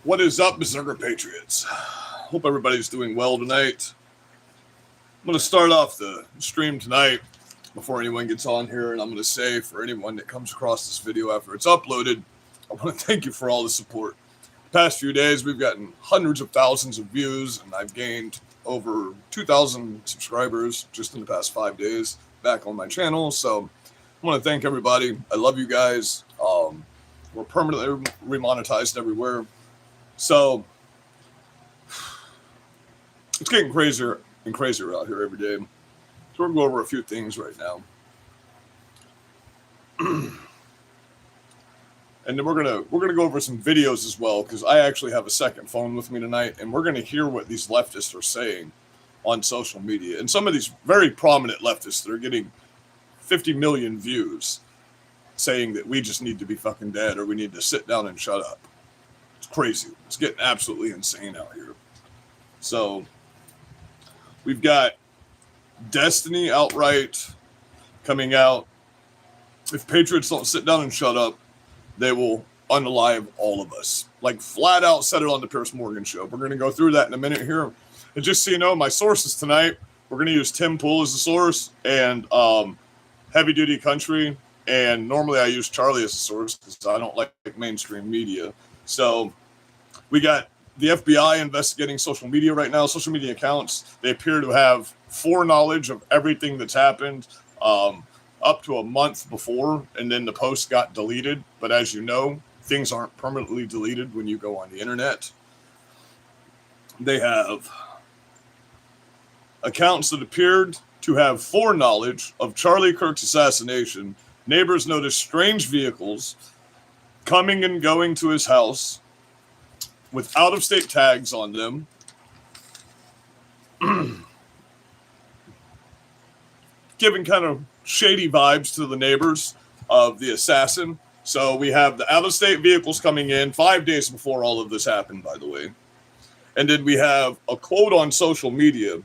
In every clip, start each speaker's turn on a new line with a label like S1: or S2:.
S1: What is up, berserker patriots? Hope everybody's doing well tonight. I'm going to start off the stream tonight before anyone gets on here, and I'm going to say for anyone that comes across this video after it's uploaded, I want to thank you for all the support. The past few days, we've gotten hundreds of thousands of views, and I've gained over 2,000 subscribers just in the past 5 days back on my channel. So I want to thank everybody. I love you guys. We're permanently remonetized everywhere. So it's getting crazier and crazier out here every day. So we're going to go over a few things right now. And then we're gonna go over some videos as well, because I actually have a second phone with me tonight, and we're gonna hear what these leftists are saying on social media. And some of these very prominent leftists that are getting 50 million views saying that we just need to be fucking dead or we need to sit down and shut up. It's crazy. It's getting absolutely insane out here. So we've got Destiny outright coming out. If patriots don't sit down and shut up, they will unalive all of us. Like, flat out said it on the Pierce Morgan show. We're going to go through that in a minute here. And just so you know, my sources tonight, we're going to use Tim Pool as a source and Heavy Duty Country. And normally I use Charlie as a source because I don't like mainstream media. So we got the FBI investigating social media right now, social media accounts. They appear to have foreknowledge of everything that's happened up to a month before, and then the post got deleted. But as you know, things aren't permanently deleted when you go on the internet. They have accounts that appeared to have foreknowledge of Charlie Kirk's assassination. Neighbors noticed strange vehicles coming and going to his house with out-of-state tags on them. Giving kind of shady vibes to the neighbors of the assassin. So we have the out-of-state vehicles coming in 5 days before all of this happened, by the way. And then we have a quote on social media.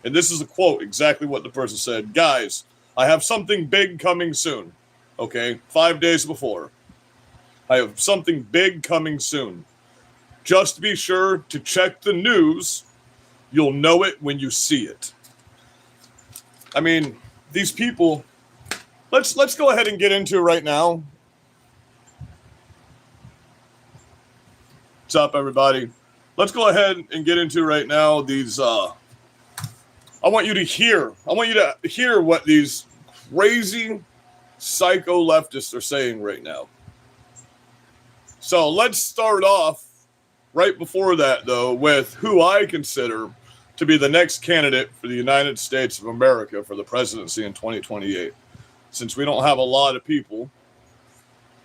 S1: And this is a quote, exactly what the person said. Guys, I have something big coming soon. Okay, 5 days before. I have something big coming soon. Just be sure to check the news. You'll know it when you see it. I mean, these people, let's go ahead and get into it right now. What's up, everybody? Let's go ahead and get into right now these, I want you to hear what these crazy psycho leftists are saying right now. So let's start off right before that, though, with who I consider to be the next candidate for the United States of America for the presidency in 2028. Since we don't have a lot of people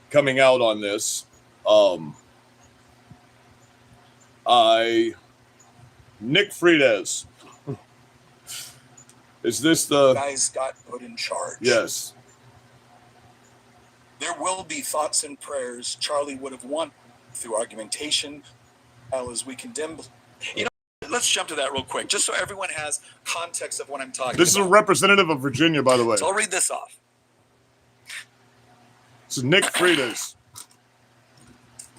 S1: coming out on this, Nick Friedez. Is this the
S2: guys got put in charge?
S1: Yes.
S2: There will be thoughts and prayers Charlie would have won through argumentation, as we condemn. You know, let's jump to that real quick, just so everyone has context of what I'm talking about.
S1: This is a representative of Virginia, by the way.
S2: So I'll read this off.
S1: This is Nick Friedez.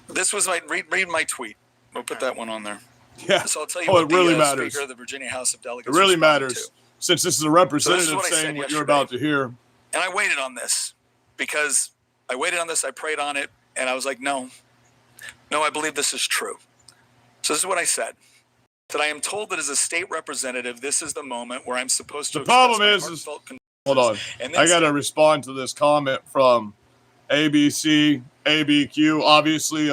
S2: This was my read my tweet. We'll put that one on there.
S1: Yeah.
S2: So I'll tell you what
S1: it really
S2: the
S1: matters.
S2: Speaker of the Virginia House of Delegates.
S1: It really matters,
S2: to.
S1: Since this is a representative saying what you're about to hear.
S2: And I waited on this because I prayed on it, and I was like, no, I believe this is true. So this is what I said. That I am told that as a state representative, this is the moment where I'm supposed to.
S1: The problem is hold on. I got to respond to this comment from ABC, ABQ, obviously,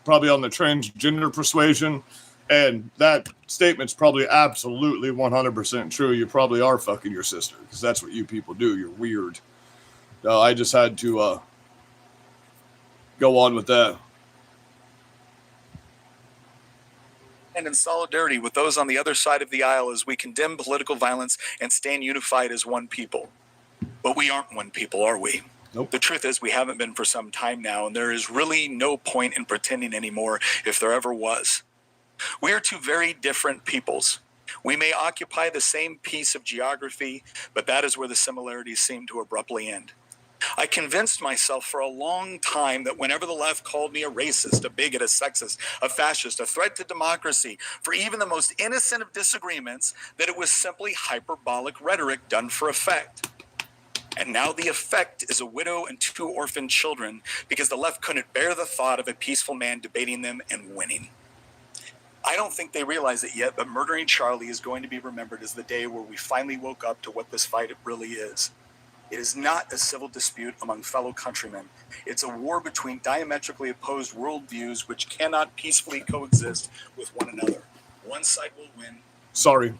S1: probably on the transgender persuasion. And that statement's probably absolutely 100% true. You probably are fucking your sister, because that's what you people do. You're weird. No, I just had to go on with that.
S2: And in solidarity with those on the other side of the aisle as we condemn political violence and stand unified as one people. But we aren't one people, are we?
S1: Nope.
S2: The truth is we haven't been for some time now, and there is really no point in pretending anymore if there ever was. We are two very different peoples. We may occupy the same piece of geography, but that is where the similarities seem to abruptly end. I convinced myself for a long time that whenever the left called me a racist, a bigot, a sexist, a fascist, a threat to democracy, for even the most innocent of disagreements, that it was simply hyperbolic rhetoric done for effect. And now the effect is a widow and 2 orphaned children because the left couldn't bear the thought of a peaceful man debating them and winning. I don't think they realize it yet, but murdering Charlie is going to be remembered as the day where we finally woke up to what this fight really is. It is not a civil dispute among fellow countrymen. It's a war between diametrically opposed worldviews which cannot peacefully coexist with one another. One side will win.
S1: Sorry.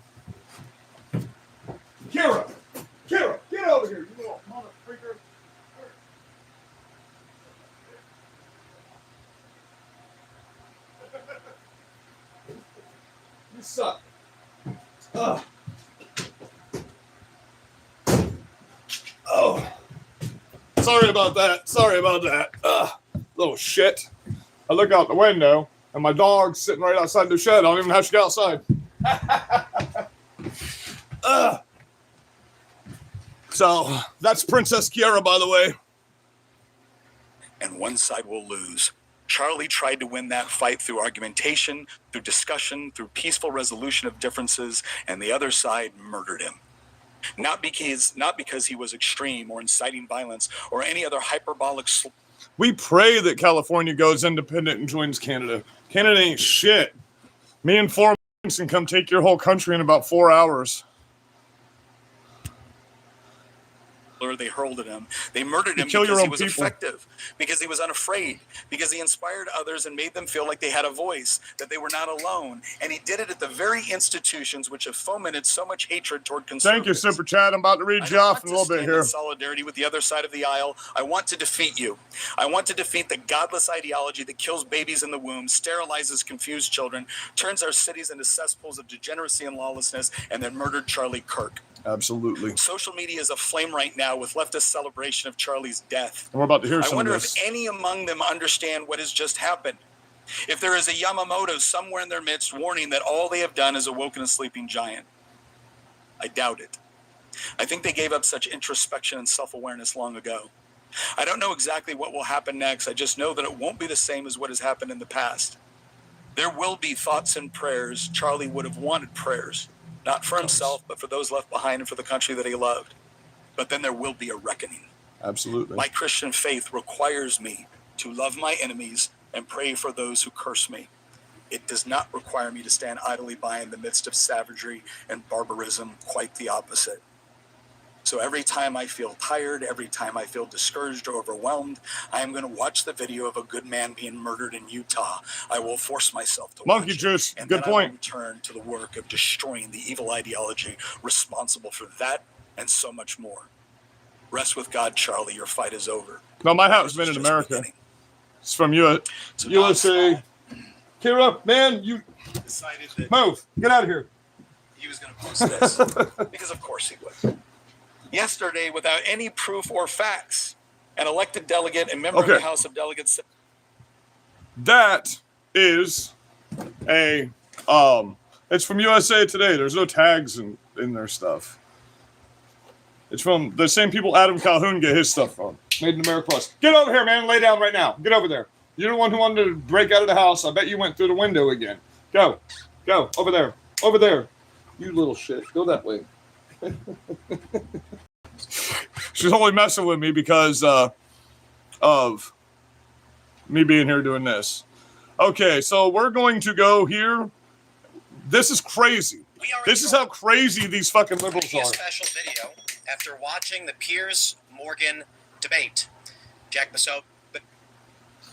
S1: Kira, get over here, you little mother freaker. You suck. Ugh. Oh. Sorry about that. Little shit. I look out the window, and my dog's sitting right outside the shed. I don't even have to get outside. So, that's Princess Kiara, by the way.
S2: And one side will lose. Charlie tried to win that fight through argumentation, through discussion, through peaceful resolution of differences, and the other side murdered him. Not because he was extreme or inciting violence or any other hyperbolic.
S1: We pray that California goes independent and joins Canada. Canada ain't shit. Me and 4 can come take your whole country in about 4 hours.
S2: They hurled at him. They murdered him because he was effective, because he was unafraid, because he inspired others and made them feel like they had a voice, that they were not alone. And he did it at the very institutions which have fomented so much hatred toward conservatives.
S1: Thank you, Super Chat. I'm about to read you off in a little bit here.
S2: In solidarity with the other side of the aisle. I want to defeat you. I want to defeat the godless ideology that kills babies in the womb, sterilizes confused children, turns our cities into cesspools of degeneracy and lawlessness, and then murdered Charlie Kirk.
S1: Absolutely.
S2: Social media is aflame right now with leftist celebration of Charlie's death.
S1: And we're about to hear some of this.
S2: I wonder if any among them understand what has just happened. If there is a Yamamoto somewhere in their midst warning that all they have done is awoken a sleeping giant. I doubt it. I think they gave up such introspection and self-awareness long ago. I don't know exactly what will happen next. I just know that it won't be the same as what has happened in the past. There will be thoughts and prayers. Charlie would have wanted prayers. Not for himself, but for those left behind and for the country that he loved. But then there will be a reckoning.
S1: Absolutely.
S2: My Christian faith requires me to love my enemies and pray for those who curse me. It does not require me to stand idly by in the midst of savagery and barbarism, quite the opposite. So every time I feel tired, every time I feel discouraged or overwhelmed, I am going to watch the video of a good man being murdered in Utah. I will force myself to
S1: Monkey
S2: watch
S1: juice.
S2: it, and
S1: good
S2: then
S1: point.
S2: I will return to the work of destroying the evil ideology responsible for that and so much more. Rest with God, Charlie. Your fight is over.
S1: No, my house has been in America.
S2: Beginning.
S1: It's from USA. Kira, man, you
S2: decided that
S1: move. Get out of here.
S2: He was going to post this because, of course, he would. Yesterday, without any proof or facts, an elected delegate and member of the House of Delegates.
S1: That is a it's from USA Today. There's no tags in their stuff. It's from the same people Adam Calhoun get his stuff from. Made in America Plus. Get over here, man. Lay down right now. Get over there. You're the one who wanted to break out of the house. I bet you went through the window again. Go. Over there. Over there. You little shit. Go that way. She's only messing with me because of me being here doing this. Okay, so we're going to go here. This is crazy. This is how crazy these fucking liberals are.
S3: A special video after watching the Piers Morgan debate. Jack Basso.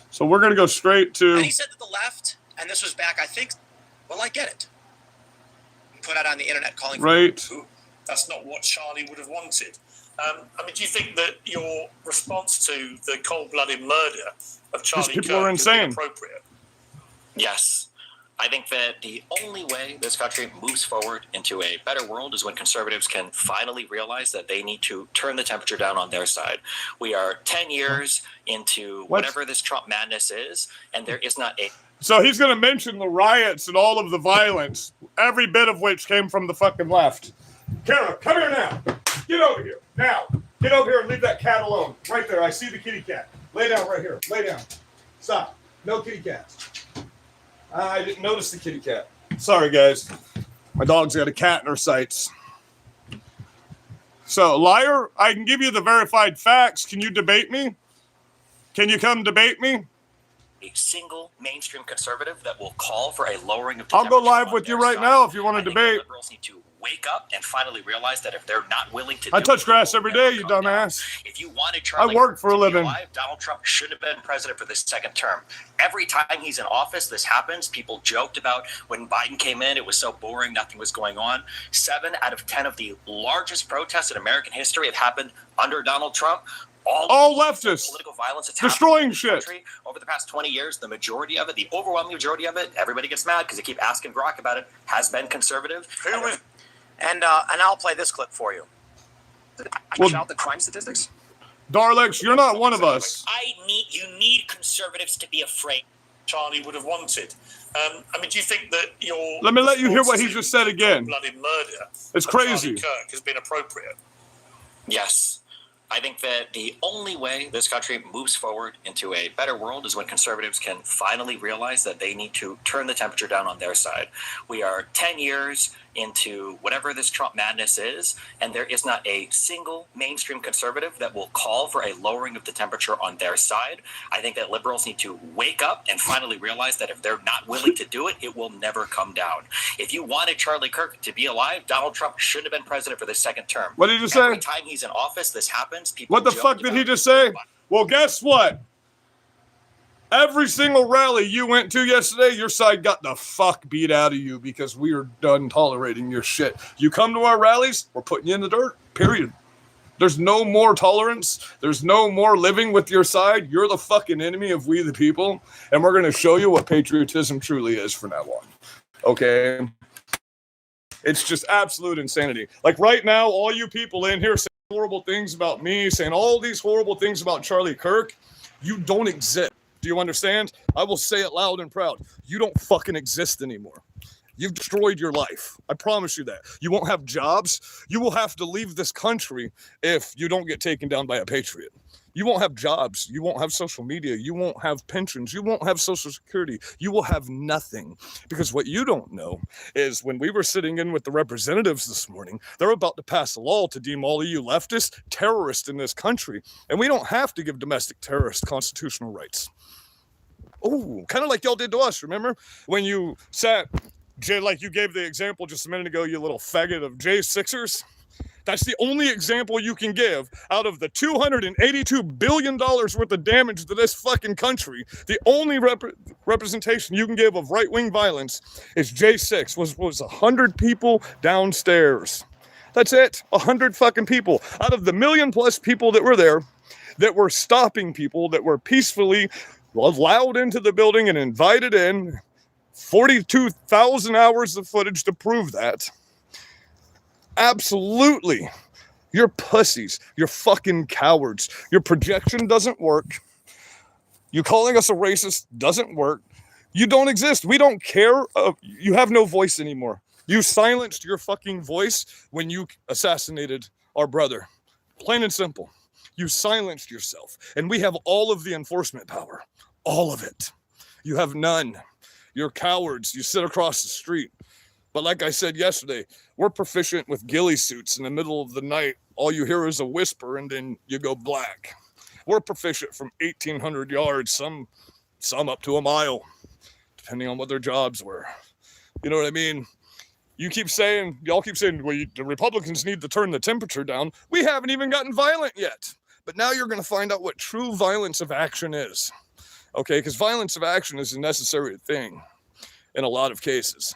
S1: So we're going to go straight to...
S3: And he said that the left, and this was back, I think, well, I get it. Put out on the internet calling for...
S1: Right.
S4: That's not what Charlie would have wanted. I mean, do you think that your response to the cold-blooded murder of Charlie Kirk is inappropriate?
S5: Yes. I think that the only way this country moves forward into a better world is when conservatives can finally realize that they need to turn the temperature down on their side. We are 10 years into whatever this Trump madness is, and there is not a...
S1: So he's going to mention the riots and all of the violence, every bit of which came from the fucking left. Kara, come here now. Get over here. Now. Get over here and leave that cat alone. Right there. I see the kitty cat. Lay down right here. Lay down. Stop. No kitty cats. I didn't notice the kitty cat. Sorry, guys. My dog's got a cat in her sights. So, liar, I can give you the verified facts. Can you debate me? Can you come debate me?
S5: A single mainstream conservative that will call for a lowering of
S1: I'll go live with you right now if you want to debate.
S5: Liberals need to wake up and finally realize that if they're not willing to,
S1: I touch grass every day, you dumbass.
S5: If you wanted Charlie
S1: I work for a living.
S5: Alive, Donald Trump should have been president for this second term. Every time he's in office, this happens. People joked about when Biden came in, it was so boring, nothing was going on. 7 out of 10 of the largest protests in American history have happened under Donald Trump. All leftists, political violence that's
S1: destroying shit
S5: over the past 20 years. The majority of it, the overwhelming majority of it, everybody gets mad because they keep asking Grok about it, has been conservative.
S3: And I'll play this clip for you.
S6: Shout the crime statistics.
S1: Darlex, you're not one of us.
S7: You need conservatives to be afraid.
S4: Charlie would have wanted. Do you think that your...
S1: Let me let you hear what he just said again.
S4: ...blooded murder
S1: it's crazy.
S4: Charlie Kirk has been appropriate?
S5: Yes. I think that the only way this country moves forward into a better world is when conservatives can finally realize that they need to turn the temperature down on their side. We are 10 years into whatever this Trump madness is, and there is not a single mainstream conservative that will call for a lowering of the temperature on their side. I think that liberals need to wake up and finally realize that if they're not willing to do it, it will never come down. If you wanted Charlie Kirk to be alive, Donald Trump shouldn't have been president for this second term.
S1: What did you say?
S5: Every time he's in office, this happens. People
S1: what the fuck did he just say? Well, guess what? Every single rally you went to yesterday, your side got the fuck beat out of you because we are done tolerating your shit. You come to our rallies, we're putting you in the dirt, period. There's no more tolerance. There's no more living with your side. You're the fucking enemy of we the people, and we're going to show you what patriotism truly is from now on. Okay? It's just absolute insanity. Like right now, all you people in here saying horrible things about me, saying all these horrible things about Charlie Kirk, you don't exist. Do you understand? I will say it loud and proud. You don't fucking exist anymore. You've destroyed your life. I promise you that. You won't have jobs. You will have to leave this country if you don't get taken down by a patriot. You won't have jobs. You won't have social media. You won't have pensions. You won't have Social Security. You will have nothing. Because what you don't know is when we were sitting in with the representatives this morning, they're about to pass a law to deem all of you leftists terrorists in this country. And we don't have to give domestic terrorists constitutional rights. Oh, kind of like y'all did to us, remember? When you sat, Jay, like you gave the example just a minute ago, you little faggot of J6ers. That's the only example you can give out of the $282 billion worth of damage to this fucking country. The only representation you can give of right-wing violence is J6 was 100 people downstairs. That's it. 100 fucking people. Out of the million plus people that were there, that were stopping people, that were peacefully allowed into the building and invited in, 42,000 hours of footage to prove that. Absolutely. You're pussies. You're fucking cowards. Your projection doesn't work. You calling us a racist doesn't work. You don't exist. We don't care. You have no voice anymore. You silenced your fucking voice when you assassinated our brother. Plain and simple. You silenced yourself. And we have all of the enforcement power. All of it. You have none. You're cowards. You sit across the street. But like I said yesterday, we're proficient with ghillie suits in the middle of the night. All you hear is a whisper and then you go black. We're proficient from 1,800 yards, some up to a mile, depending on what their jobs were. You know what I mean? Y'all keep saying, well, the Republicans need to turn the temperature down. We haven't even gotten violent yet. But now you're going to find out what true violence of action is. Okay, because violence of action is a necessary thing in a lot of cases.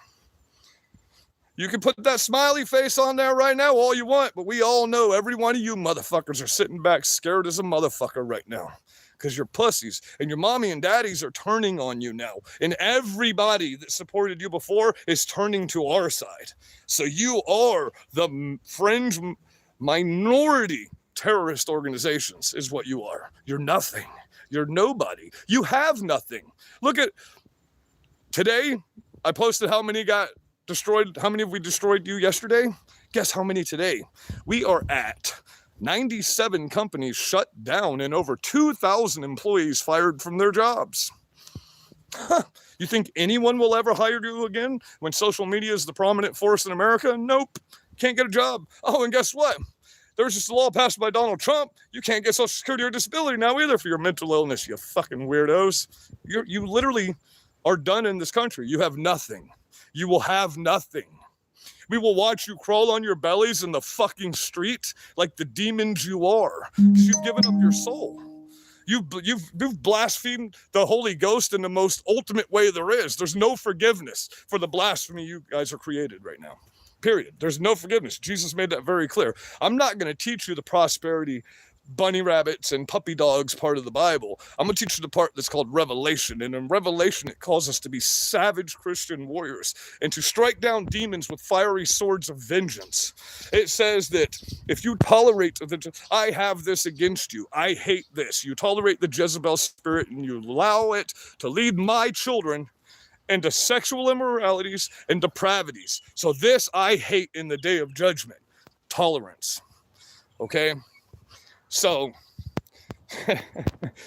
S1: You can put that smiley face on there right now all you want, but we all know every one of you motherfuckers are sitting back scared as a motherfucker right now because you're pussies and your mommy and daddies are turning on you now. And everybody that supported you before is turning to our side. So you are the fringe minority terrorist organizations is what you are. You're nothing. You're nobody. You have nothing. Look at today. I posted how many got destroyed. How many have we destroyed you yesterday? Guess how many today? We are at 97 companies shut down and over 2,000 employees fired from their jobs. You think anyone will ever hire you again when social media is the prominent force in America? Nope. Can't get a job. Oh, and guess what? There's just a law passed by Donald Trump. You can't get Social Security or disability now either for your mental illness, you fucking weirdos. You literally are done in this country. You have nothing. You will have nothing. We will watch you crawl on your bellies in the fucking street like the demons you are, because you've given up your soul. You've blasphemed the Holy Ghost in the most ultimate way there is. There's no forgiveness for the blasphemy you guys are created right now. Period. There's no forgiveness. Jesus made that very clear. I'm not going to teach you the prosperity, bunny rabbits, and puppy dogs part of the Bible. I'm going to teach you the part that's called Revelation. And in Revelation, it calls us to be savage Christian warriors and to strike down demons with fiery swords of vengeance. It says that if you tolerate, I have this against you. I hate this. You tolerate the Jezebel spirit and you allow it to lead my children into sexual immoralities and depravities. So this I hate in the day of judgment. Tolerance. Okay? So,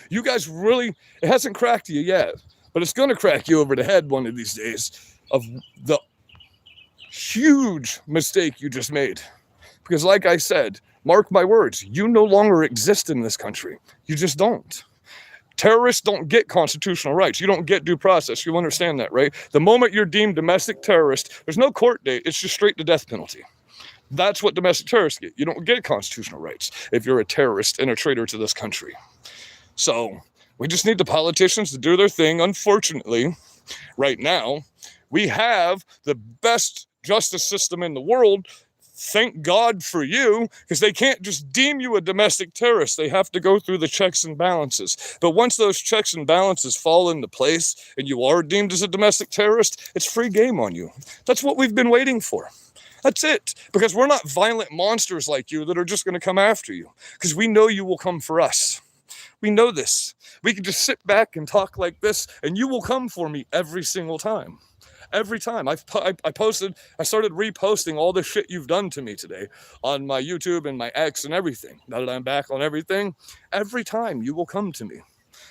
S1: you guys really, it hasn't cracked you yet, but it's going to crack you over the head one of these days of the huge mistake you just made. Because like I said, mark my words, you no longer exist in this country. You just don't. Terrorists don't get constitutional rights. You don't get due process. You understand that, right? The moment you're deemed domestic terrorist, there's no court date. It's just straight to death penalty. That's what domestic terrorists get. You don't get constitutional rights if you're a terrorist and a traitor to this country. So we just need the politicians to do their thing. Unfortunately, right now, we have the best justice system in the world. Thank God for you, because they can't just deem you a domestic terrorist. They have to go through the checks and balances. But once those checks and balances fall into place and you are deemed as a domestic terrorist, it's free game on you. That's what we've been waiting for. That's it. Because we're not violent monsters like you that are just going to come after you. Because we know you will come for us. We know this. We can just sit back and talk like this, and you will come for me every single time. Every time. I started reposting all the shit you've done to me today on my YouTube and my X and everything. Now that I'm back on everything, every time you will come to me.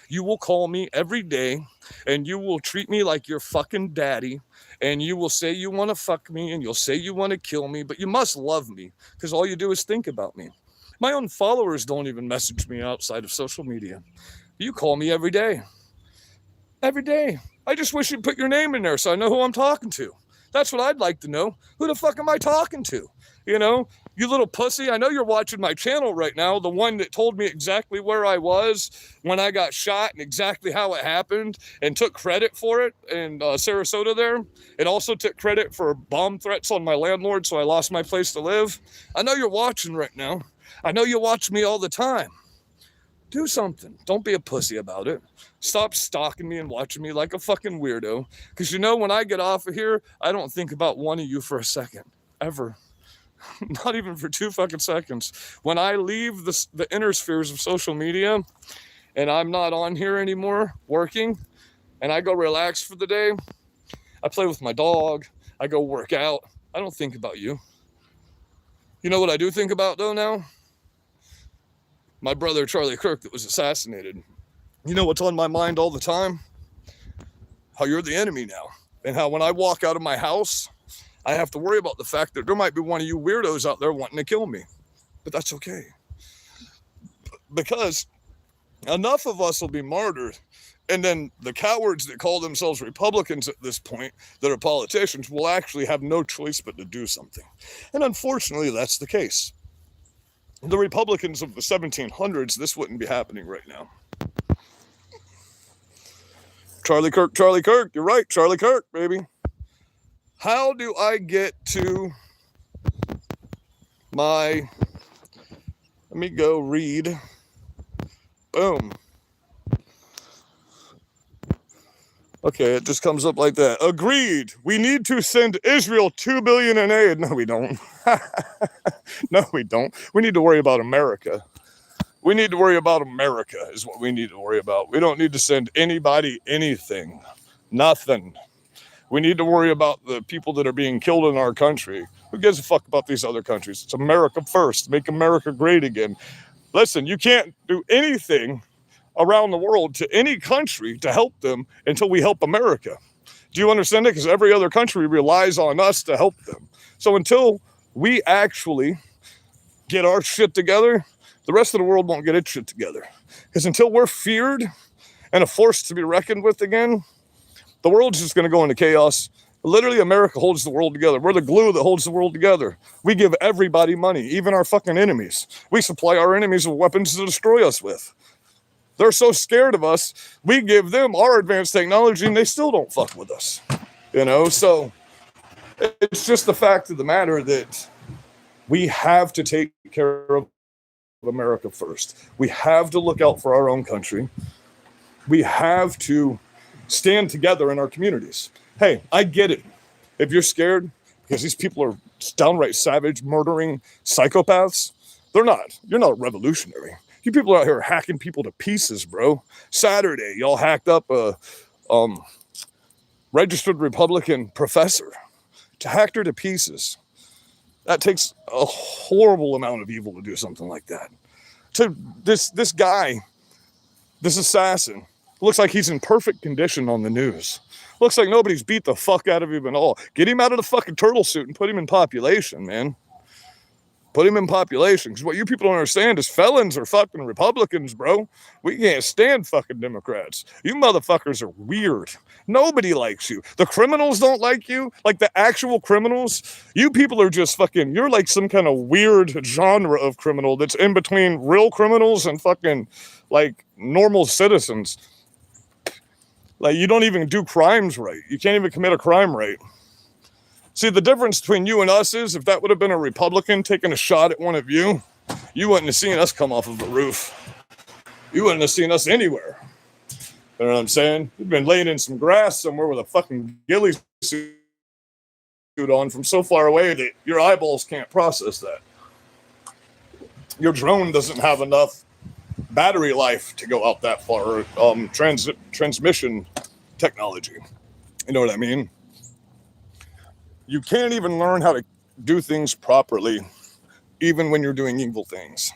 S1: You will call me every day, and you will treat me like your fucking daddy, and you will say you want to fuck me, and you'll say you want to kill me, but you must love me, because all you do is think about me. My own followers don't even message me outside of social media. You call me every day. Every day. I just wish you'd put your name in there so I know who I'm talking to. That's what I'd like to know. Who the fuck am I talking to? You know, you little pussy. I know you're watching my channel right now, the one that told me exactly where I was when I got shot and exactly how it happened and took credit for it in Sarasota there, and also took credit for bomb threats on my landlord so I lost my place to live. I know you're watching right now. I know you watch me all the time. Do something. Don't be a pussy about it. Stop stalking me and watching me like a fucking weirdo. Because you know, when I get off of here, I don't think about one of you for a second. Ever. Not even for 2 fucking seconds. When I leave the inner spheres of social media and I'm not on here anymore working and I go relax for the day, I play with my dog, I go work out. I don't think about you. You know what I do think about though now? My brother, Charlie Kirk, that was assassinated. You know what's on my mind all the time? How you're the enemy now. And how when I walk out of my house, I have to worry about the fact that there might be one of you weirdos out there wanting to kill me. But that's okay. Because enough of us will be martyred. And then the cowards that call themselves Republicans at this point, that are politicians, will actually have no choice but to do something. And unfortunately, that's the case. The Republicans of the 1700s, this wouldn't be happening right now. Charlie Kirk, you're right, Charlie Kirk, baby. How do I get to my, let me go read, boom. Okay, it just comes up like that. Agreed. We need to send Israel $2 billion in aid. No, we don't. No, we don't. We need to worry about America. We need to worry about America is what we need to worry about. We don't need to send anybody anything. Nothing. We need to worry about the people that are being killed in our country. Who gives a fuck about these other countries? It's America first. Make America great again. Listen, you can't do anything around the world to any country to help them until we help America. Do you understand that? Because every other country relies on us to help them. So until we actually get our shit together, the rest of the world won't get its shit together. Because until we're feared and a force to be reckoned with again, the world's just going to go into chaos. Literally, America holds the world together. We're the glue that holds the world together. We give everybody money, even our fucking enemies. We supply our enemies with weapons to destroy us with. They're so scared of us, we give them our advanced technology and they still don't fuck with us. You know, so it's just the fact of the matter that we have to take care of America first. We have to look out for our own country. We have to stand together in our communities. Hey, I get it. If you're scared because these people are downright savage, murdering psychopaths, they're not. You're not revolutionary. You people out here hacking people to pieces, bro. Saturday, y'all hacked up a registered Republican professor. Hacked her to pieces. That takes a horrible amount of evil to do something like that. To this guy, this assassin, looks like he's in perfect condition on the news. Looks like nobody's beat the fuck out of him at all. Get him out of the fucking turtle suit and put him in population, man. Put him in population. Because what you people don't understand is felons are fucking Republicans, bro. We can't stand fucking Democrats. You motherfuckers are weird. Nobody likes you. The criminals don't like you. Like the actual criminals. You people are just fucking, you're like some kind of weird genre of criminal that's in between real criminals and fucking like normal citizens. Like you don't even do crimes right. You can't even commit a crime right. See, the difference between you and us is if that would have been a Republican taking a shot at one of you, you wouldn't have seen us come off of the roof. You wouldn't have seen us anywhere. You know what I'm saying? You've been laying in some grass somewhere with a fucking ghillie suit on from so far away that your eyeballs can't process that. Your drone doesn't have enough battery life to go out that far. Transmission technology. You know what I mean? You can't even learn how to do things properly, even when you're doing evil things.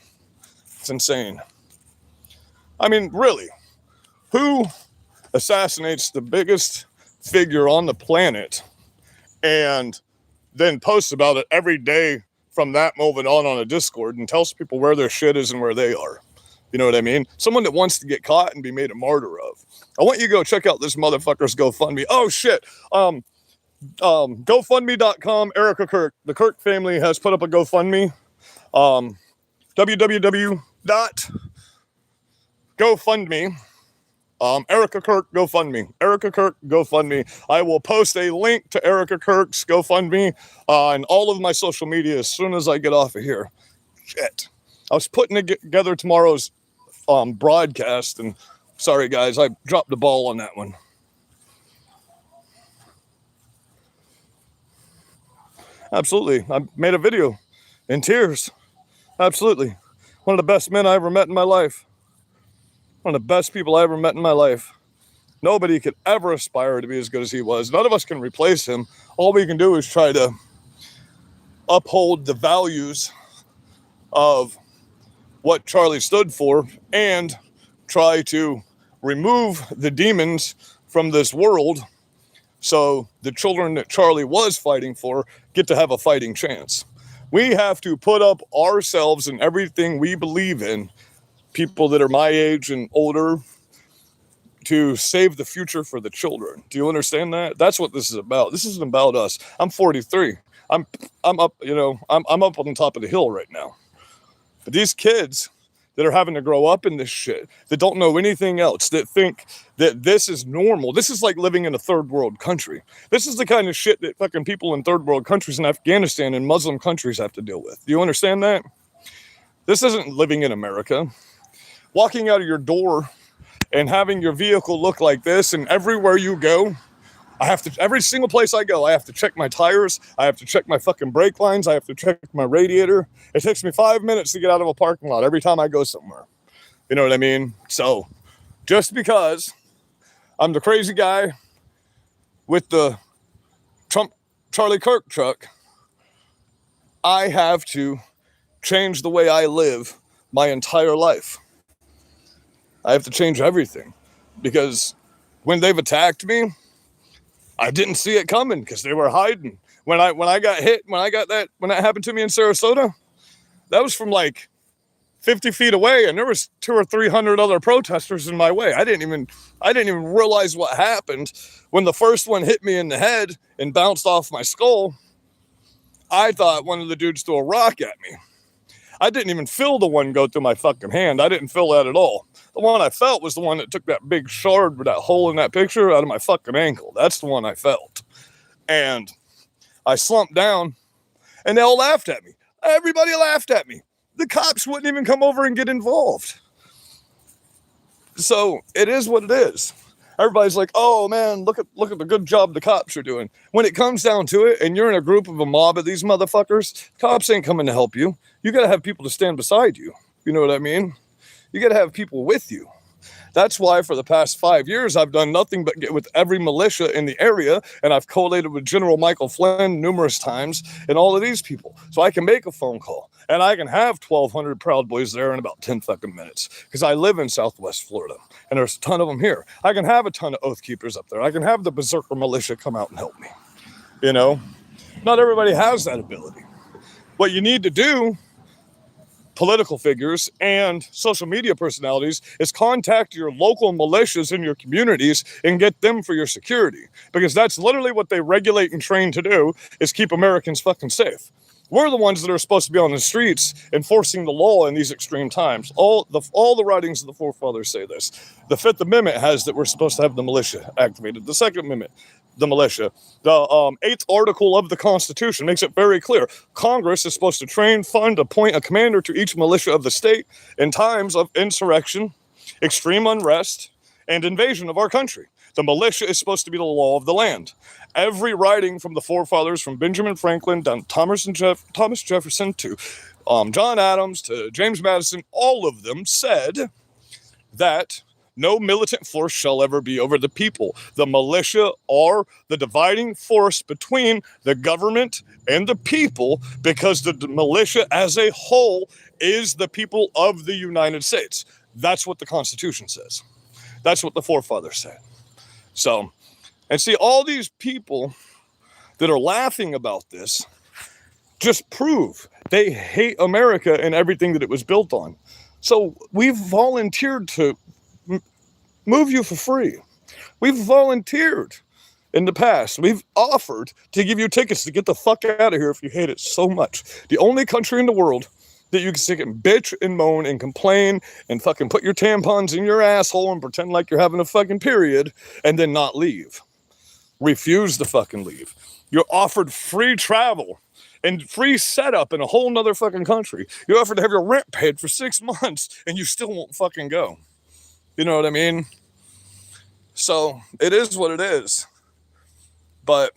S1: It's insane. I mean, really, who assassinates the biggest figure on the planet and then posts about it every day from that moment on a Discord and tells people where their shit is and where they are? You know what I mean? Someone that wants to get caught and be made a martyr of. I want you to go check out this motherfucker's GoFundMe. Oh, shit. GoFundMe.com, Erica Kirk. The Kirk family has put up a GoFundMe. www.GoFundMe. Erica Kirk GoFundMe. Erica Kirk GoFundMe. I will post a link to Erica Kirk's GoFundMe on all of my social media as soon as I get off of here. Shit. I was putting together tomorrow's broadcast, and sorry guys, I dropped the ball on that one. Absolutely. I made a video in tears. Absolutely. One of the best men I ever met in my life. One of the best people I ever met in my life. Nobody could ever aspire to be as good as he was. None of us can replace him. All we can do is try to uphold the values of what Charlie stood for and try to remove the demons from this world so the children that Charlie was fighting for get to have a fighting chance. We have to put up ourselves and everything we believe in, people that are my age and older, to save the future for the children. Do you understand that? That's what this is about. This isn't about us. I'm 43. I'm up, I'm up on top of the hill right now. But these kids that are having to grow up in this shit, that don't know anything else, that think that this is normal. This is like living in a third world country. This is the kind of shit that fucking people in third world countries in Afghanistan and Muslim countries have to deal with. Do you understand that? This isn't living in America. Walking out of your door and having your vehicle look like this, and everywhere you go, every single place I go, I have to check my tires. I have to check my fucking brake lines. I have to check my radiator. It takes me 5 minutes to get out of a parking lot every time I go somewhere. You know what I mean? So just because I'm the crazy guy with the Charlie Kirk truck, I have to change the way I live my entire life. I have to change everything, because when they've attacked me, I didn't see it coming because they were hiding. When I got hit, when that happened to me in Sarasota, that was from like 50 feet away, and there was 200 or 300 other protesters in my way. I didn't even realize what happened. When the first one hit me in the head and bounced off my skull, I thought one of the dudes threw a rock at me. I didn't even feel the one go through my fucking hand. I didn't feel that at all. The one I felt was the one that took that big shard with that hole in that picture out of my fucking ankle. That's the one I felt. And I slumped down, and they all laughed at me. Everybody laughed at me. The cops wouldn't even come over and get involved. So it is what it is. Everybody's like, oh man, look at the good job the cops are doing. When it comes down to it, and you're in a group of a mob of these motherfuckers, cops ain't coming to help you. You gotta have people to stand beside you. You know what I mean? You gotta have people with you. That's why for the past 5 years, I've done nothing but get with every militia in the area, and I've collated with General Michael Flynn numerous times and all of these people. So I can make a phone call, and I can have 1,200 Proud Boys there in about 10 fucking minutes, because I live in Southwest Florida, and there's a ton of them here. I can have a ton of Oath Keepers up there. I can have the Berserker militia come out and help me. You know, not everybody has that ability. What you need to do, political figures and social media personalities, is contact your local militias in your communities and get them for your security, because that's literally what they regulate and train to do, is keep Americans fucking safe. We're the ones that are supposed to be on the streets enforcing the law in these extreme times. All the writings of the forefathers say this. The Fifth Amendment has that we're supposed to have the militia activated. The Second Amendment, the militia. The Eighth Article of the Constitution makes it very clear. Congress is supposed to train, fund, appoint a commander to each militia of the state in times of insurrection, extreme unrest, and invasion of our country. The militia is supposed to be the law of the land. Every writing from the forefathers, from Benjamin Franklin down Thomas Jefferson to John Adams to James Madison, all of them said that no militant force shall ever be over the people. The militia are the dividing force between the government and the people, because the militia as a whole is the people of the United States. That's what the Constitution says. That's what the forefathers said. So, and see, all these people that are laughing about this just prove they hate America and everything that it was built on. So we've volunteered to move you for free. We've volunteered in the past. We've offered to give you tickets to get the fuck out of here if you hate it so much. The only country in the world that you can sit and bitch and moan and complain and fucking put your tampons in your asshole and pretend like you're having a fucking period and then not leave. Refuse to fucking leave. You're offered free travel and free setup in a whole nother fucking country. You're offered to have your rent paid for 6 months and you still won't fucking go. You know what I mean? So it is what it is. But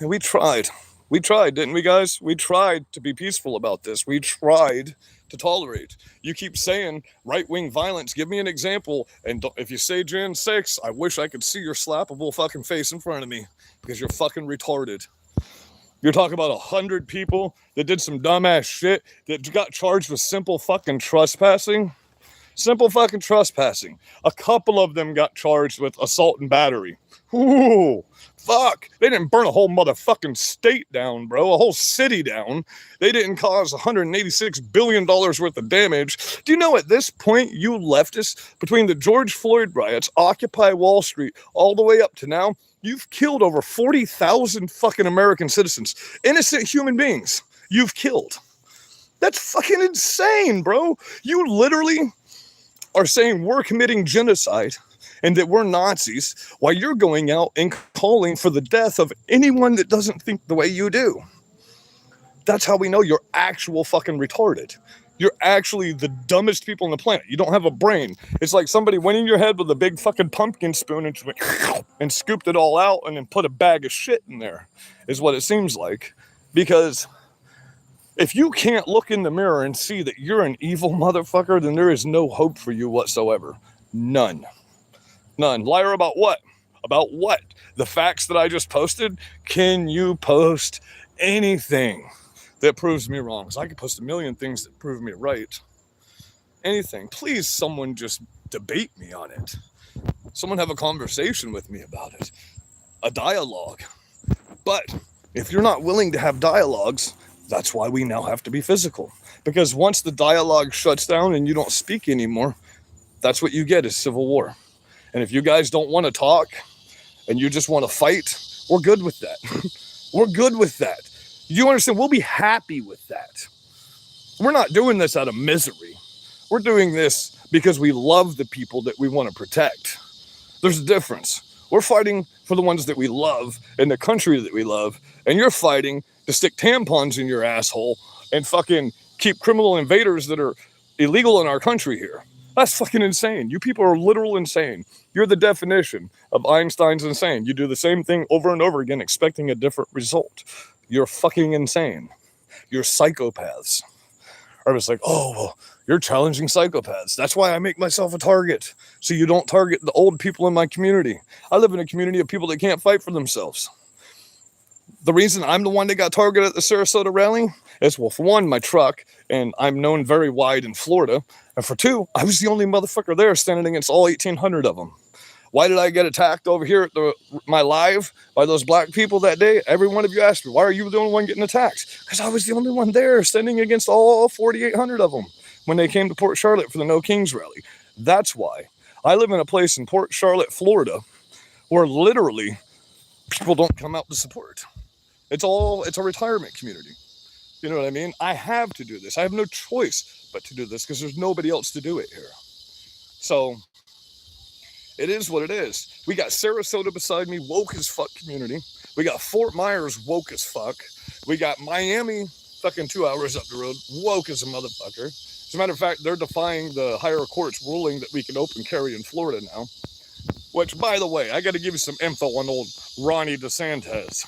S1: we tried. We tried, didn't we, guys? We tried to be peaceful about this. We tried to tolerate. You keep saying right-wing violence. Give me an example. And if you say Jan 6, I wish I could see your slappable fucking face in front of me, because you're fucking retarded. You're talking about 100 people that did some dumbass shit that got charged with simple fucking trespassing. Simple fucking trespassing. A couple of them got charged with assault and battery. Ooh, fuck. They didn't burn a whole motherfucking state down, bro. A whole city down. They didn't cause $186 billion worth of damage. Do you know at this point, you leftists, between the George Floyd riots, Occupy Wall Street, all the way up to now, you've killed over 40,000 fucking American citizens. Innocent human beings. You've killed. That's fucking insane, bro. You literally are saying we're committing genocide and that we're Nazis, while you're going out and calling for the death of anyone that doesn't think the way you do. That's how we know you're actual fucking retarded. You're actually the dumbest people on the planet. You don't have a brain. It's like somebody went in your head with a big fucking pumpkin spoon and just went and scooped it all out and then put a bag of shit in there, is what it seems like. Because if you can't look in the mirror and see that you're an evil motherfucker, then there is no hope for you whatsoever. None. None. Liar about what? About what? The facts that I just posted? Can you post anything that proves me wrong? Because I could post a million things that prove me right. Anything. Please, someone just debate me on it. Someone have a conversation with me about it. A dialogue. But if you're not willing to have dialogues, that's why we now have to be physical. Because once the dialogue shuts down and you don't speak anymore, that's what you get is civil war. And if you guys don't want to talk and you just want to fight, we're good with that. We're good with that. You understand? We'll be happy with that. We're not doing this out of misery. We're doing this because we love the people that we want to protect. There's a difference. We're fighting for the ones that we love and the country that we love, and you're fighting to stick tampons in your asshole and fucking keep criminal invaders that are illegal in our country here. That's fucking insane. You people are literal insane. You're the definition of Einstein's insane. You do the same thing over and over again expecting a different result. You're fucking insane. You're psychopaths. I was like, oh, well, you're challenging psychopaths. That's why I make myself a target. So you don't target the old people in my community. I live in a community of people that can't fight for themselves. The reason I'm the one that got targeted at the Sarasota rally is, well, for one, my truck, and I'm known very wide in Florida. And for two, I was the only motherfucker there standing against all 1,800 of them. Why did I get attacked over here at my live by those black people that day? Every one of you asked me, why are you the only one getting attacked? Because I was the only one there standing against all 4,800 of them when they came to Port Charlotte for the No Kings rally. That's why. I live in a place in Port Charlotte, Florida, where literally people don't come out to support. It's a retirement community. You know what I mean? I have to do this. I have no choice but to do this because there's nobody else to do it here. So it is what it is. We got Sarasota beside me, woke as fuck community. We got Fort Myers, woke as fuck. We got Miami, fucking 2 hours up the road, woke as a motherfucker. As a matter of fact, they're defying the higher court's ruling that we can open carry in Florida now. Which, by the way, I got to give you some info on old Ronnie DeSantis.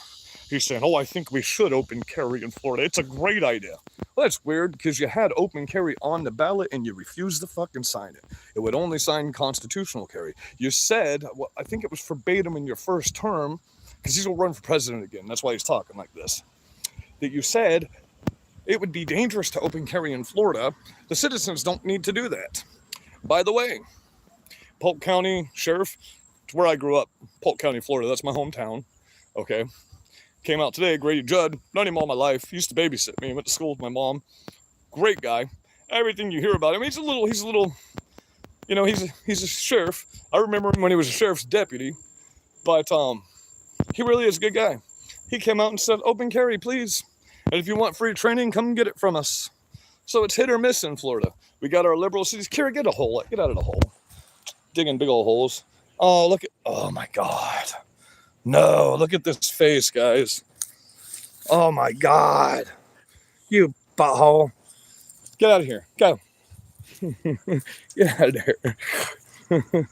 S1: He's saying, oh, I think we should open carry in Florida. It's a great idea. Well, that's weird because you had open carry on the ballot and you refused to fucking sign it. It would only sign constitutional carry. You said, well, I think it was verbatim in your first term, because he's going to run for president again. That's why he's talking like this. That you said it would be dangerous to open carry in Florida. The citizens don't need to do that. By the way, Polk County Sheriff, it's where I grew up, Polk County, Florida. That's my hometown. Okay. Came out today, Grady Judd, known him all my life. Used to babysit me, went to school with my mom. Great guy. Everything you hear about him, he's a little, you know, he's a sheriff. I remember him when he was a sheriff's deputy, but he really is a good guy. He came out and said, open carry, please. And if you want free training, come get it from us. So it's hit or miss in Florida. We got our liberal cities. Kira, get a hole. Get out of the hole. Digging big old holes. Oh, look at, oh my God. No, look at this face, guys. Oh my God. You butthole. Get out of here. Go. Get out of there.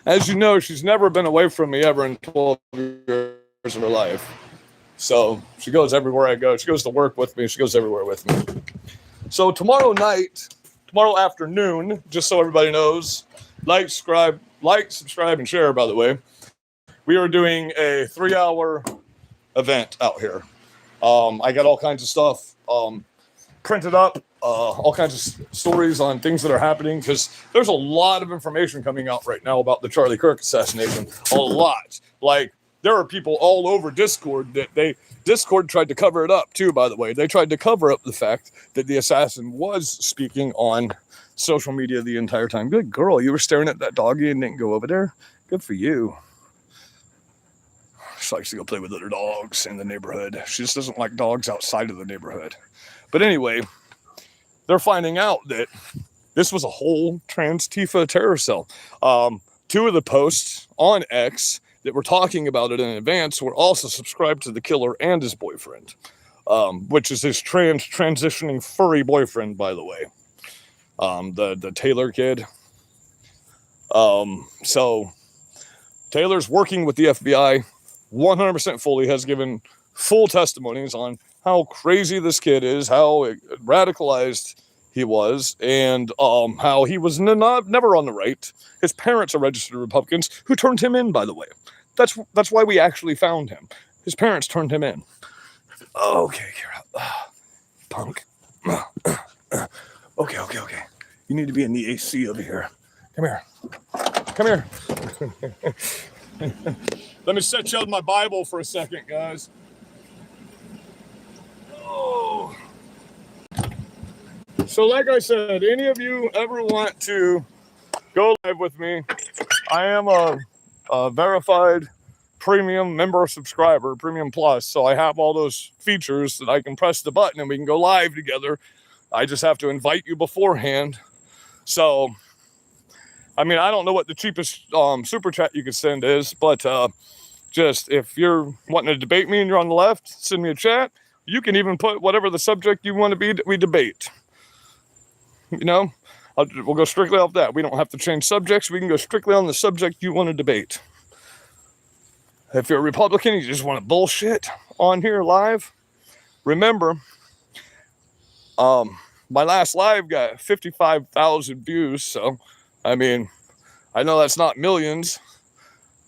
S1: As you know, she's never been away from me ever in 12 years of her life. So she goes everywhere I go. She goes to work with me. She goes everywhere with me. So tomorrow afternoon, just so everybody knows, like, subscribe, and share, by the way. We are doing a 3-hour event out here. I got all kinds of stuff printed up, all kinds of stories on things that are happening, because there's a lot of information coming out right now about the Charlie Kirk assassination. A lot. Like, there are people all over Discord that Discord tried to cover it up too, by the way. They tried to cover up the fact that the assassin was speaking on social media the entire time. Good girl, you were staring at that doggy and didn't go over there? Good for you. She likes to go play with other dogs in the neighborhood. She just doesn't like dogs outside of the neighborhood. But anyway, they're finding out that this was a whole trans-Tifa terror cell. 2 of the posts on X that were talking about it in advance were also subscribed to the killer and his boyfriend, which is his transitioning furry boyfriend, by the way. The Taylor kid. So Taylor's working with the FBI 100% fully, has given full testimonies on how crazy this kid is, how radicalized he was, and how he was never on the right. His parents are registered Republicans who turned him in, by the way. That's why we actually found him. His parents turned him in. Okay, punk. Okay. You need to be in the AC over here. Come here. Let me set you out my Bible for a second, guys. Oh. So like I said, any of you ever want to go live with me, I am a verified premium member subscriber, premium plus. So I have all those features that I can press the button and we can go live together. I just have to invite you beforehand. So, I mean, I don't know what the cheapest super chat you could send is, but just if you're wanting to debate me and you're on the left, send me a chat. You can even put whatever the subject you want to be, we debate. You know, we'll go strictly off that. We don't have to change subjects. We can go strictly on the subject you want to debate. If you're a Republican, you just want to bullshit on here live, remember, my last live got 55,000 views. So, I mean, I know that's not millions,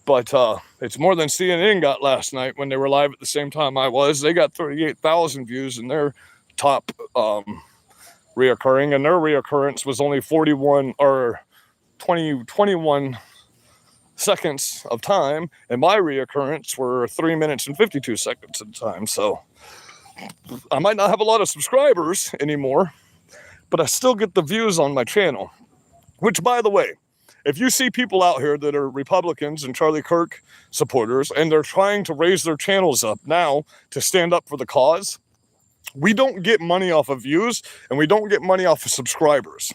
S1: but it's more than CNN got last night when they were live at the same time I was. They got 38,000 views in their top reoccurring, and their reoccurrence was only 21 seconds of time, and my reoccurrence were 3 minutes and 52 seconds of time. So I might not have a lot of subscribers anymore, but I still get the views on my channel. Which, by the way, if you see people out here that are Republicans and Charlie Kirk supporters, and they're trying to raise their channels up now to stand up for the cause, we don't get money off of views, and we don't get money off of subscribers.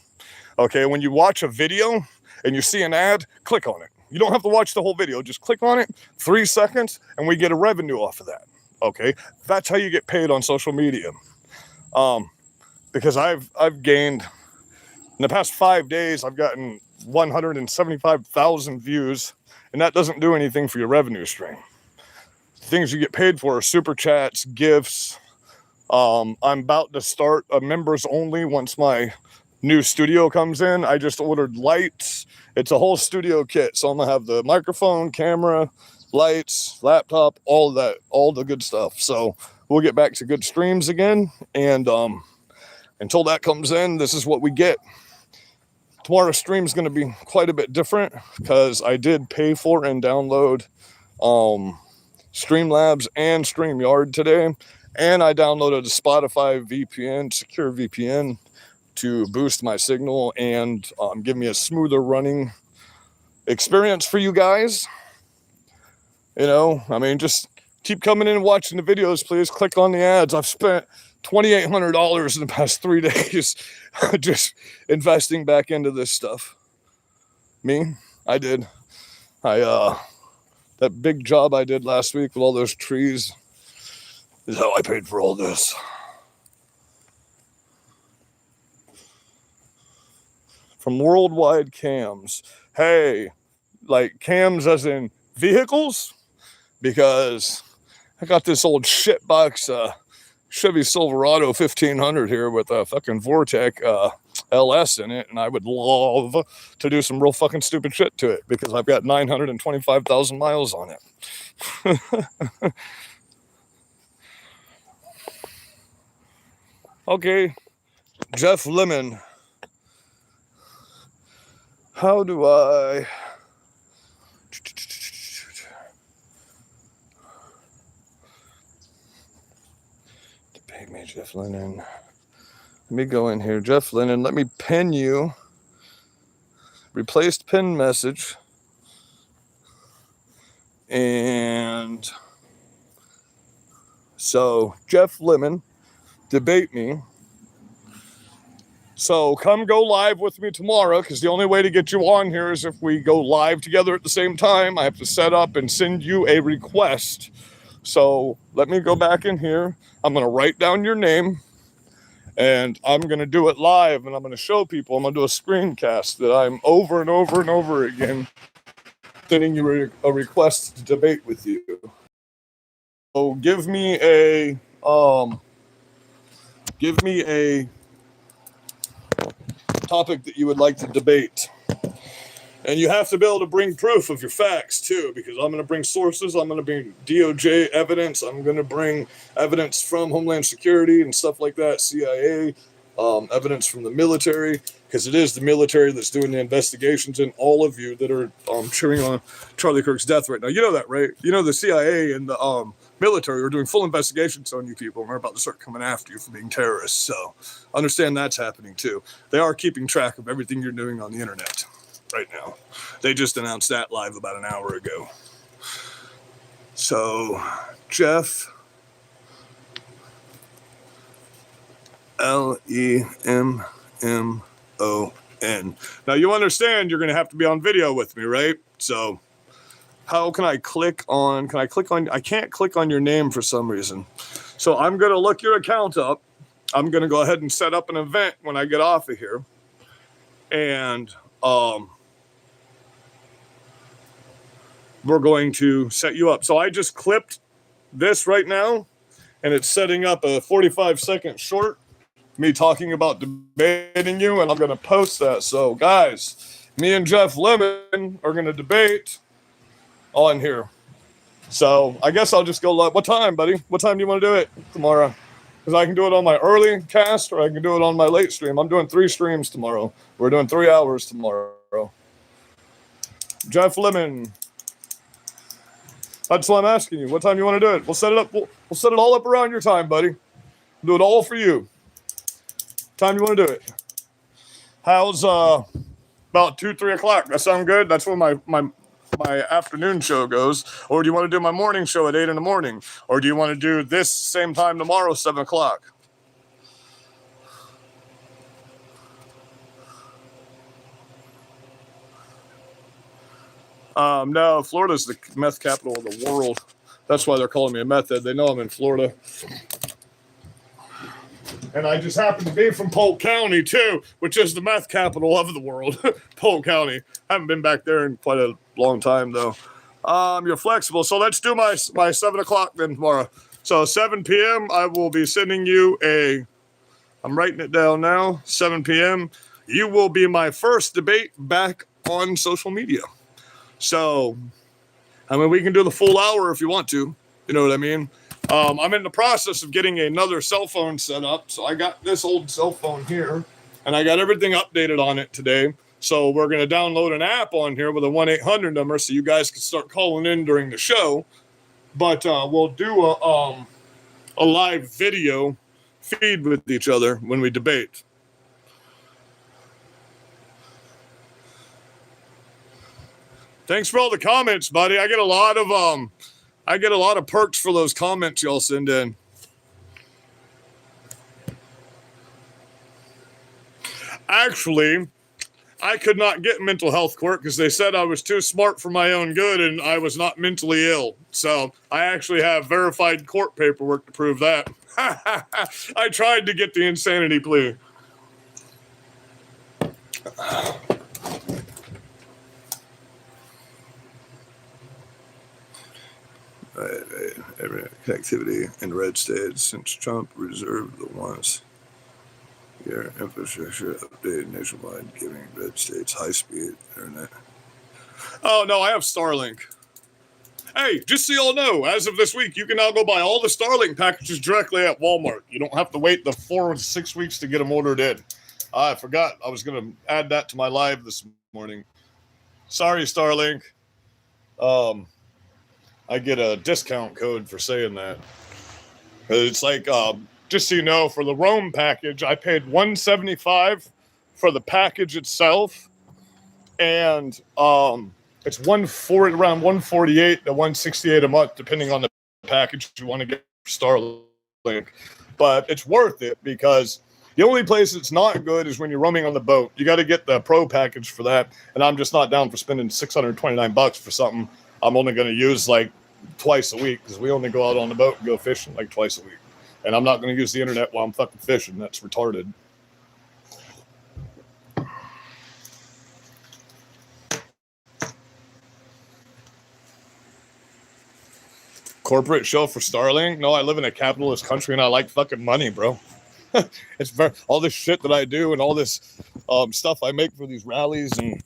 S1: Okay, when you watch a video and you see an ad, click on it. You don't have to watch the whole video. Just click on it, 3 seconds, and we get a revenue off of that. Okay, that's how you get paid on social media. Because I've gained, in the past 5 days, I've gotten 175,000 views, and that doesn't do anything for your revenue stream. Things you get paid for are super chats, gifts. I'm about to start a members only once my new studio comes in. I just ordered lights. It's a whole studio kit. So I'm gonna have the microphone, camera, lights, laptop, all of that, all the good stuff. So we'll get back to good streams again. And until that comes in, this is what we get. Tomorrow's stream is going to be quite a bit different because I did pay for and download Streamlabs and StreamYard today. And I downloaded a Spotify VPN, secure VPN, to boost my signal and give me a smoother running experience for you guys. You know, I mean, just keep coming in and watching the videos, please. Click on the ads. I've spent $2,800 in the past 3 days just investing back into this stuff. I did. That big job I did last week with all those trees is how I paid for all this. From Worldwide Cams. Hey, like cams as in vehicles? Because I got this old shitbox Chevy Silverado 1500 here with a fucking Vortec LS in it, and I would love to do some real fucking stupid shit to it because I've got 925,000 miles on it. Okay, Jeff Lemon. How do I... Debate me, Jeff Lennon. Let me go in here. Jeff Lennon, let me pin you. Replaced pin message. And so, Jeff Lemon, debate me. So come go live with me tomorrow, because the only way to get you on here is if we go live together at the same time. I have to set up and send you a request. So let me go back in here. I'm going to write down your name, and I'm going to do it live, and I'm going to show people. I'm going to do a screencast that I'm over and over and over again sending you a request to debate with you. So give me a topic that you would like to debate. And you have to be able to bring proof of your facts, too, because I'm going to bring sources. I'm going to bring DOJ evidence. I'm going to bring evidence from Homeland Security and stuff like that, CIA, evidence from the military, because it is the military that's doing the investigations, and all of you that are cheering on Charlie Kirk's death right now. You know that, right? You know the CIA and the military are doing full investigations on you people, and they're about to start coming after you for being terrorists. So understand that's happening, too. They are keeping track of everything you're doing on the internet right now. They just announced that live about an hour ago. So, Jeff, Lemon. Now, you understand you're going to have to be on video with me, right? So, how can I click on, I can't click on your name for some reason. So, I'm going to look your account up. I'm going to go ahead and set up an event when I get off of here. And, we're going to set you up. So I just clipped this right now, and it's setting up a 45-second short, me talking about debating you, and I'm going to post that. So, guys, me and Jeff Lemon are going to debate on here. So I guess I'll just go live. What time, buddy? What time do you want to do it tomorrow? Because I can do it on my early cast, or I can do it on my late stream. I'm doing 3 streams tomorrow. We're doing 3 hours tomorrow. Jeff Lemon. That's why I'm asking you. What time you want to do it? We'll set it up. We'll set it all up around your time, buddy. Do it all for you. Time you want to do it? How's about 2, 3 o'clock? That sound good? That's when my afternoon show goes. Or do you want to do my morning show at 8 in the morning? Or do you want to do this same time tomorrow, 7 o'clock? No, Florida's the meth capital of the world. That's why they're calling me a meth head. They know I'm in Florida. And I just happen to be from Polk County, too, which is the meth capital of the world. Polk County. Haven't been back there in quite a long time, though. You're flexible. So let's do my 7 o'clock then tomorrow. So 7 p.m., I will be sending you I'm writing it down now, 7 p.m. You will be my first debate back on social media. So, I mean, we can do the full hour if you want to. You know what I mean? I'm in the process of getting another cell phone set up. So I got this old cell phone here, and I got everything updated on it today. So we're going to download an app on here with a 1-800 number so you guys can start calling in during the show. But we'll do a live video feed with each other when we debate. Thanks for all the comments, buddy. I get a lot of perks for those comments y'all send in. Actually, I could not get mental health court because they said I was too smart for my own good and I was not mentally ill. So I actually have verified court paperwork to prove that. I tried to get the insanity plea. Every activity in red states since Trump reserved the once year infrastructure updated nationwide, giving red states high-speed internet. Oh, no, I have Starlink. Hey, just so y'all know, as of this week, you can now go buy all the Starlink packages directly at Walmart. You don't have to wait the 4 to 6 weeks to get them ordered in. I forgot. I was going to add that to my live this morning. Sorry, Starlink. I get a discount code for saying that. It's like, just so you know, for the Rome package, I paid $175 for the package itself, and it's around $148 to $168 a month, depending on the package you want to get for Starlink. But it's worth it because the only place it's not good is when you're roaming on the boat. You got to get the pro package for that, and I'm just not down for spending $629 for something I'm only going to use like twice a week because we only go out on the boat and go fishing like twice a week. And I'm not going to use the internet while I'm fucking fishing. That's retarded. Corporate show for Starlink? No, I live in a capitalist country and I like fucking money, bro. It's all this shit that I do and all this stuff I make for these rallies and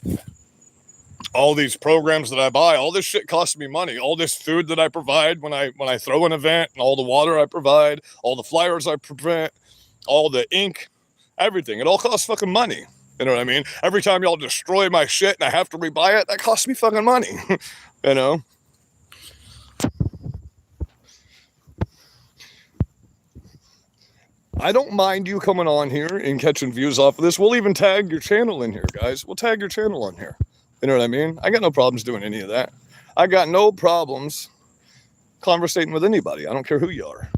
S1: all these programs that I buy, all this shit costs me money. All this food that I provide when I throw an event, and all the water I provide, all the flyers I prevent, all the ink, everything. It all costs fucking money. You know what I mean? Every time y'all destroy my shit and I have to rebuy it, that costs me fucking money. You know? I don't mind you coming on here and catching views off of this. We'll even tag your channel in here, guys. We'll tag your channel on here. You know what I mean? I got no problems doing any of that. I got no problems conversating with anybody. I don't care who you are.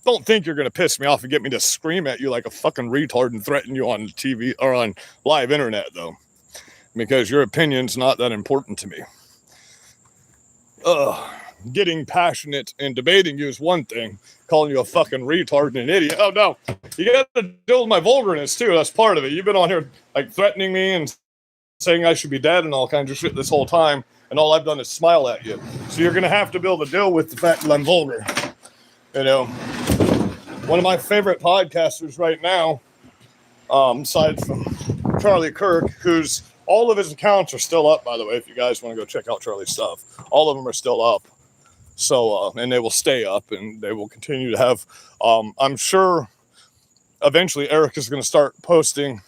S1: Don't think you're going to piss me off and get me to scream at you like a fucking retard and threaten you on TV or on live internet, though. Because your opinion's not that important to me. Getting passionate and debating you is one thing. Calling you a fucking retard and an idiot. Oh, no. You got to deal with my vulgarness, too. That's part of it. You've been on here, like, threatening me and saying I should be dead and all kinds of shit this whole time. And all I've done is smile at you. So you're going to have to be able to deal with the fact that I'm vulgar. You know? One of my favorite podcasters right now, aside from Charlie Kirk, who's all of his accounts are still up, by the way, if you guys want to go check out Charlie's stuff. All of them are still up. So, and they will stay up and they will continue to have, I'm sure eventually Eric is going to start posting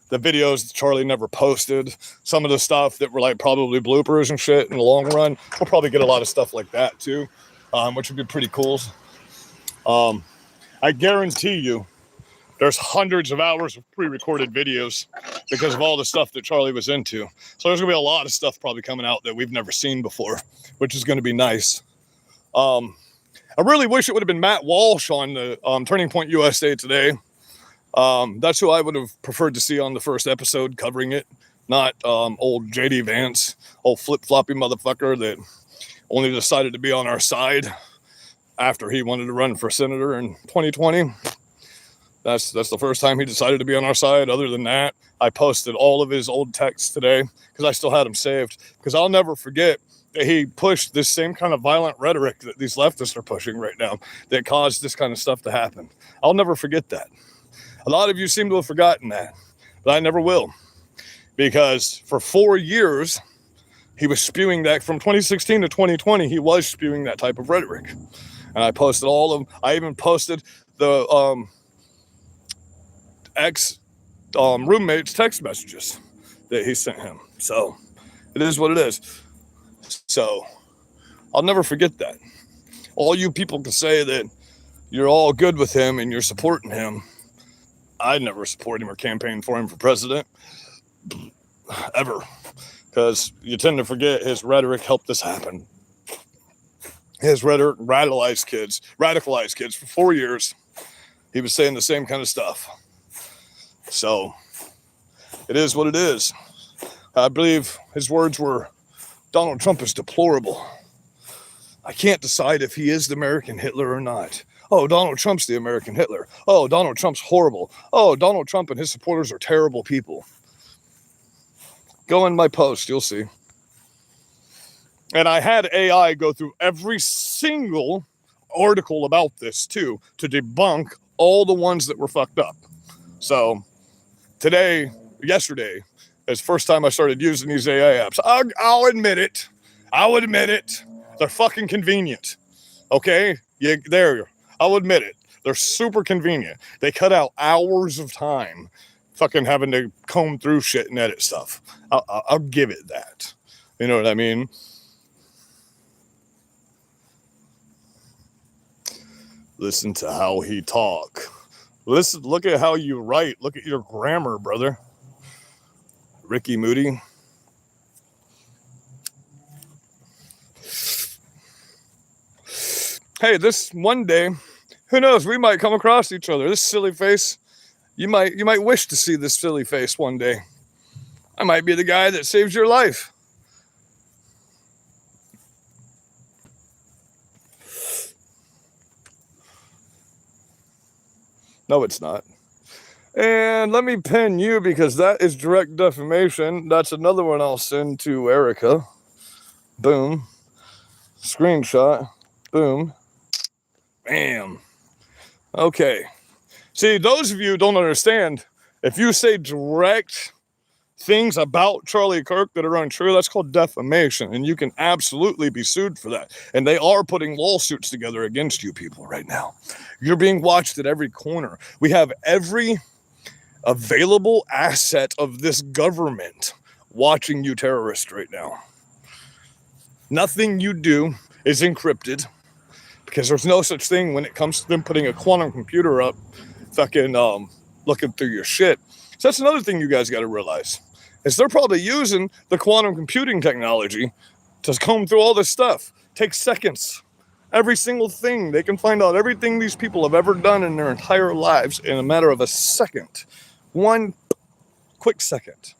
S1: the videos that Charlie never posted. Some of the stuff that were like probably bloopers and shit in the long run. We'll probably get a lot of stuff like that too, which would be pretty cool. I guarantee you there's hundreds of hours of pre-recorded videos because of all the stuff that Charlie was into. So there's going to be a lot of stuff probably coming out that we've never seen before, which is going to be nice. I really wish it would have been Matt Walsh on the Turning Point USA today. That's who I would have preferred to see on the first episode covering it, not old JD Vance, old flip-floppy motherfucker that only decided to be on our side after he wanted to run for senator in 2020. That's the first time he decided to be on our side. Other than that, I posted all of his old texts today because I still had them saved. Because I'll never forget that he pushed this same kind of violent rhetoric that these leftists are pushing right now that caused this kind of stuff to happen. I'll never forget that. A lot of you seem to have forgotten that, but I never will. Because for 4 years, he was spewing that. From 2016 to 2020, he was spewing that type of rhetoric. And I posted all of them. I even posted the roommate's text messages that he sent him. So it is what it is. So I'll never forget that. All you people can say that you're all good with him and you're supporting him. I'd never support him or campaign for him for president. Ever. Because you tend to forget his rhetoric helped this happen. His rhetoric radicalized kids for 4 years. He was saying the same kind of stuff. So it is what it is. I believe his words were, Donald Trump is deplorable. I can't decide if he is the American Hitler or not. Oh, Donald Trump's the American Hitler. Oh, Donald Trump's horrible. Oh, Donald Trump and his supporters are terrible people. Go in my post, you'll see. And I had AI go through every single article about this too, to debunk all the ones that were fucked up. So yesterday, is the first time I started using these AI apps. I'll admit it. They're fucking convenient. Okay? I'll admit it. They're super convenient. They cut out hours of time fucking having to comb through shit and edit stuff. I'll give it that. You know what I mean? Listen to how he talk. Look at how you write. Look at your grammar, brother. Ricky Moody. Hey, this one day, who knows, we might come across each other. This silly face, you might wish to see this silly face one day. I might be the guy that saves your life. No, it's not. And let me pin you because that is direct defamation. That's another one I'll send to Erica. Boom. Screenshot. Boom. Bam. Okay. See, those of you who don't understand, if you say direct things about Charlie Kirk that are untrue, that's called defamation, and you can absolutely be sued for that. And they are putting lawsuits together against you people right now. You're being watched at every corner. We have every available asset of this government watching you terrorists right now. Nothing you do is encrypted, because there's no such thing when it comes to them putting a quantum computer up, fucking looking through your shit. So that's another thing you guys got to realize, is they're probably using the quantum computing technology to comb through all this stuff. Takes seconds. Every single thing. They can find out everything these people have ever done in their entire lives in a matter of a second. One quick second.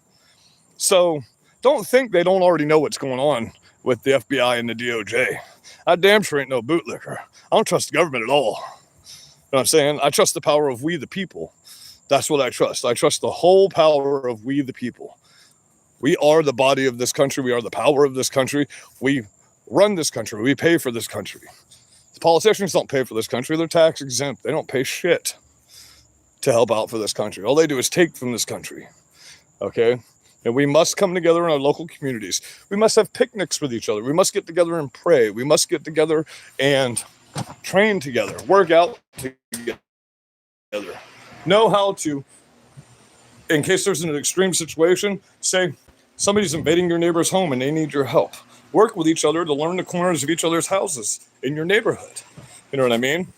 S1: So don't think they don't already know what's going on with the FBI and the DOJ. I damn sure ain't no bootlicker. I don't trust the government at all. You know what I'm saying? I trust the power of we the people. That's what I trust. I trust the whole power of we the people. We are the body of this country. We are the power of this country. We run this country. We pay for this country. The politicians don't pay for this country. They're tax exempt. They don't pay shit to help out for this country. All they do is take from this country. Okay? And we must come together in our local communities. We must have picnics with each other. We must get together and pray. We must get together and train together, work out together. Know how to, in case there's an extreme situation, say somebody's invading your neighbor's home and they need your help. Work with each other to learn the corners of each other's houses in your neighborhood. You know what I mean?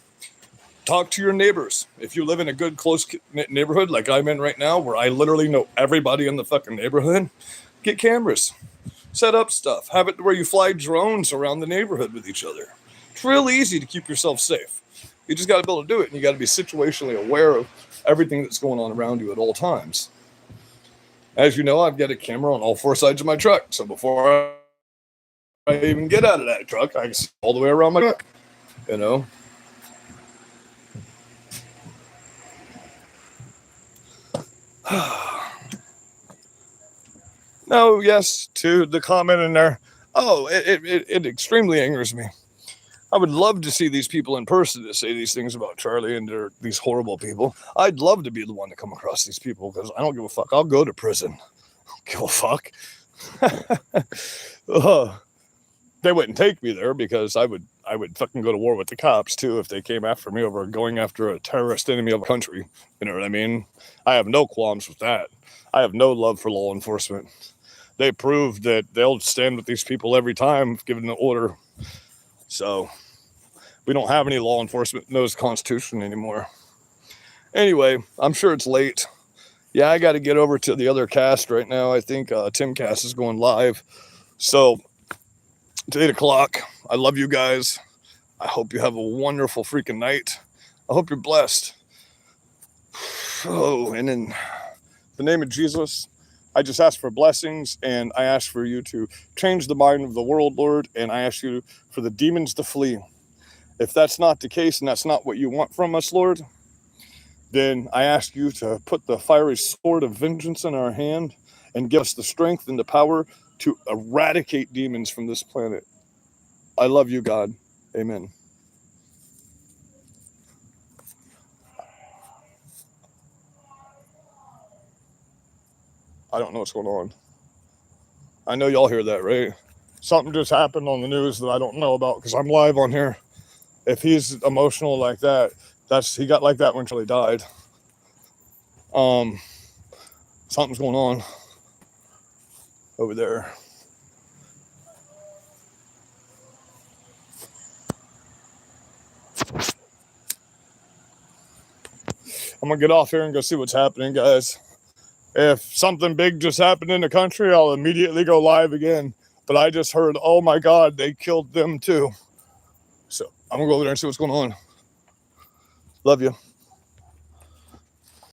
S1: Talk to your neighbors. If you live in a good, close-knit neighborhood like I'm in right now, where I literally know everybody in the fucking neighborhood, get cameras. Set up stuff. Have it where you fly drones around the neighborhood with each other. It's real easy to keep yourself safe. You just got to be able to do it, and you got to be situationally aware of everything that's going on around you at all times. As you know, I've got a camera on all four sides of my truck, so before I even get out of that truck, I can see all the way around my truck, you know? No, yes, to the comment in there. Oh, it extremely angers me. I would love to see these people in person to say these things about Charlie and these horrible people. I'd love to be the one to come across these people, because I don't give a fuck. I'll go to prison. I don't give a fuck. They wouldn't take me there, because I would fucking go to war with the cops too if they came after me over going after a terrorist enemy of a country. You know what I mean? I have no qualms with that. I have no love for law enforcement. They proved that they'll stand with these people every time given the order. So we don't have any law enforcement in those Constitution anymore. Anyway, I'm sure it's late. Yeah, I got to get over to the other cast right now. I think Tim Cast is going live. So it's 8 o'clock. I love you guys. I hope you have a wonderful freaking night. I hope you're blessed. Oh, and in the name of Jesus, I just ask for blessings, and I ask for you to change the mind of the world, Lord, and I ask you for the demons to flee. If that's not the case and that's not what you want from us, Lord, then I ask you to put the fiery sword of vengeance in our hand and give us the strength and the power to eradicate demons from this planet. I love you, God. Amen. I don't know what's going on. I know y'all hear that, right? Something just happened on the news that I don't know about because I'm live on here. If he's emotional like that, he got like that when Charlie died. Something's going on over there. I'm gonna get off here and go see what's happening, guys. If something big just happened in the country, I'll immediately go live again. But I just heard, oh my God, they killed them too. So I'm gonna go over there and see what's going on. Love you.